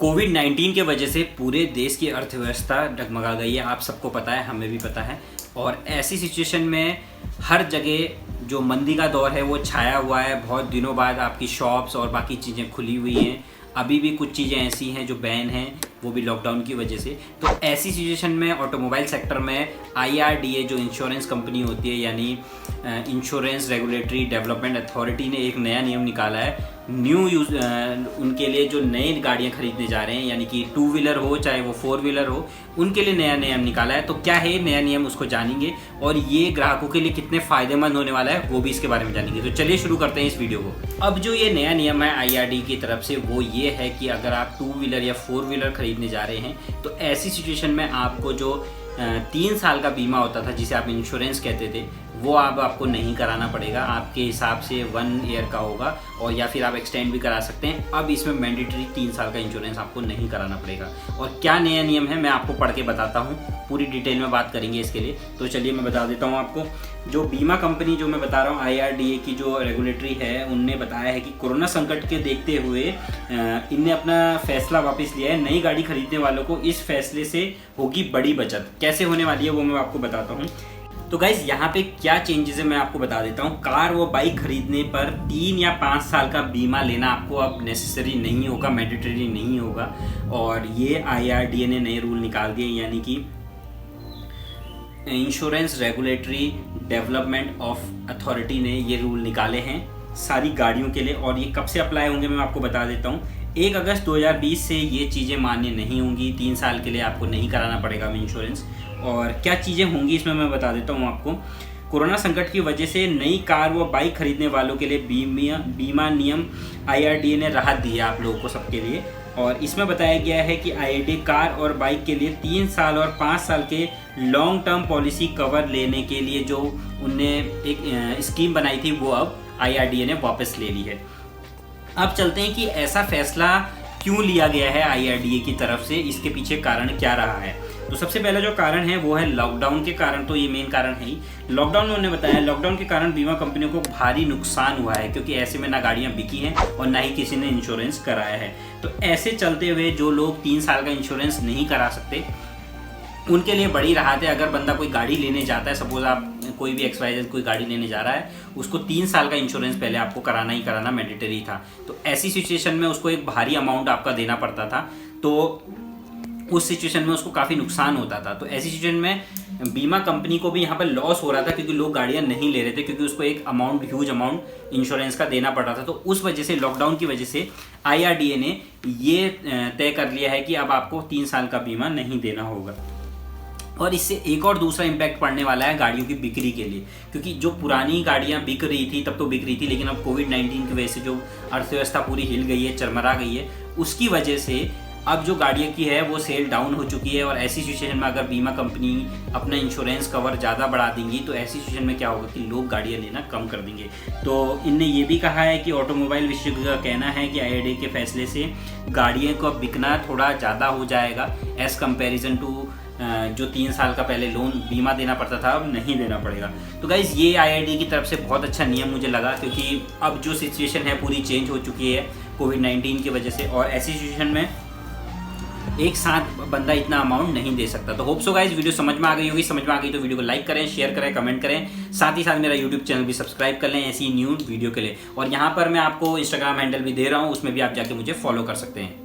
कोविड-19 के वजह से पूरे देश की अर्थव्यवस्था डगमगा गई है। आप सबको पता है, हमें भी पता है। और ऐसी सिचुएशन में हर जगह जो मंदी का दौर है वो छाया हुआ है। बहुत दिनों बाद आपकी शॉप्स और बाकी चीज़ें खुली हुई हैं। अभी भी कुछ चीज़ें ऐसी हैं जो बैन हैं, वो भी लॉकडाउन की वजह से। तो ऐसी सिचुएशन में ऑटोमोबाइल सेक्टर में IRDA जो इंश्योरेंस कंपनी होती है, यानी इंश्योरेंस रेगुलेटरी डेवलपमेंट अथॉरिटी ने एक नया नियम निकाला है उनके लिए जो नई गाड़ियां खरीदने जा रहे हैं, यानी कि 2 व्हीलर हो चाहे वो 4 व्हीलर हो, उनके लिए नया नियम निकाला है। तो क्या है नया नियम, उसको जानेंगे और ये ग्राहकों के लिए कितने फ़ायदेमंद होने वाला है वो भी इसके बारे में जानेंगे। तो चलिए शुरू करते हैं इस वीडियो को। अब जो ये नया नियम है IRDA की तरफ से, वो ये है कि अगर आप 2 व्हीलर या 4 व्हीलर खरीदने जा रहे हैं तो ऐसी सिचुएशन में आपको जो 3 साल का बीमा होता था, जिसे आप इंश्योरेंस कहते थे, वो अब आपको नहीं कराना पड़ेगा। आपके हिसाब से 1 ईयर का होगा और या फिर आप एक्सटेंड भी करा सकते हैं। अब इसमें मैंडेटरी 3 साल का इंश्योरेंस आपको नहीं कराना पड़ेगा। और क्या नया नियम है मैं आपको पढ़ के बताता हूँ, पूरी डिटेल में बात करेंगे इसके लिए। तो चलिए मैं बता देता हूँ आपको। जो बीमा कंपनी जो मैं बता रहा हूँ IRDA की जो रेगुलेटरी है, उनने बताया है कि कोरोना संकट के देखते हुए इनने अपना फैसला वापस लिया है। नई गाड़ी खरीदने वालों को इस फैसले से होगी बड़ी बचत। कैसे होने वाली है वो मैं आपको बताता हूँ। तो गाइज यहाँ पे क्या चेंजेस है मैं आपको बता देता हूँ। कार व बाइक खरीदने पर 3 या 5 साल का बीमा लेना आपको अब नेसेसरी नहीं होगा, मैंडेटरी नहीं होगा। और ये IRDA ने नए रूल निकाल दिए, यानी कि insurance regulatory development of authority ने ये रूल निकाले हैं सारी गाड़ियों के लिए। और ये कब से अप्लाई होंगे मैं आपको बता देता हूँ। 1 अगस्त 2020 से ये चीज़ें मान्य नहीं होंगी। 3 साल के लिए आपको नहीं कराना पड़ेगा इंश्योरेंस। और क्या चीज़ें होंगी इसमें मैं बता देता हूँ आपको। कोरोना संकट की वजह से नई कार व बाइक खरीदने वालों के लिए बीमा नियम IRDA ने राहत दी है आप लोगों को, सबके लिए। और इसमें बताया गया है कि IRDA कार और बाइक के लिए 3 साल और 5 साल के लॉन्ग टर्म पॉलिसी कवर लेने के लिए जो उनने एक स्कीम बनाई थी, वो अब IRDA ने वापस ले ली है। अब चलते हैं कि ऐसा फैसला क्यों लिया गया है IRDA की तरफ से, इसके पीछे कारण क्या रहा है। तो सबसे पहला जो कारण है वो है लॉकडाउन के कारण। तो ये मेन कारण है ही लॉकडाउन। उन्होंने बताया लॉकडाउन के कारण बीमा कंपनियों को भारी नुकसान हुआ है, क्योंकि ऐसे में ना गाड़ियां बिकी हैं और ना ही किसी ने इंश्योरेंस कराया है। तो ऐसे चलते हुए जो लोग 3 साल का इंश्योरेंस नहीं करा सकते, उनके लिए बड़ी राहत है। अगर बंदा कोई गाड़ी लेने जाता है, सपोज आप कोई भी XYZ कोई गाड़ी लेने जा रहा है, उसको 3 साल का इंश्योरेंस पहले आपको कराना ही कराना मैंडेटरी था। तो ऐसी सिचुएशन में उसको एक भारी अमाउंट आपका देना पड़ता था। तो उस सिचुएशन में उसको काफ़ी नुकसान होता था। तो ऐसी सिचुएशन में बीमा कंपनी को भी यहाँ पर लॉस हो रहा था, क्योंकि लोग गाड़ियाँ नहीं ले रहे थे, क्योंकि उसको एक ह्यूज अमाउंट इंश्योरेंस का देना पड़ रहा था। तो उस वजह से, लॉकडाउन की वजह से IRDA ने ये तय कर लिया है कि अब आपको 3 साल का बीमा नहीं देना होगा। और इससे एक और दूसरा इम्पैक्ट पड़ने वाला है गाड़ियों की बिक्री के लिए, क्योंकि जो पुरानी गाड़ियां बिक रही थी तब तो बिक रही थी, लेकिन अब कोविड-19 की वजह से जो अर्थव्यवस्था पूरी हिल गई है, चरमरा गई है, उसकी वजह से अब जो गाड़ियों की है वो सेल डाउन हो चुकी है। और ऐसी सिचुएशन में अगर बीमा कंपनी अपना इंश्योरेंस कवर ज़्यादा बढ़ा देंगी तो ऐसी सिचुएशन में क्या होगा कि लोग गाड़ियाँ लेना कम कर देंगे। तो इनने ये भी कहा है कि ऑटोमोबाइल विशेषज्ञ का कहना है कि IRDA के फैसले से गाड़ियों का बिकना थोड़ा ज़्यादा हो जाएगा एज़ कम्पेरिजन टू जो 3 साल का पहले लोन बीमा देना पड़ता था, अब नहीं देना पड़ेगा। तो गाइज़ ये IRDA की तरफ से बहुत अच्छा नियम मुझे लगा, क्योंकि अब जो सिचुएशन है पूरी चेंज हो चुकी है कोविड-19 की वजह से। और ऐसी सिचुएशन में एक साथ बंदा इतना अमाउंट नहीं दे सकता। तो होप सो गाइस वीडियो समझ में आ गई होगी। समझ में आ गई तो वीडियो को लाइक करें, शेयर करें, कमेंट करें। साथ ही साथ मेरा यूट्यूब चैनल भी सब्सक्राइब कर लें ऐसी न्यू वीडियो के लिए। और यहाँ पर मैं आपको इंस्टाग्राम हैंडल भी दे रहा हूँ, उसमें भी आप जाके मुझे फॉलो कर सकते हैं।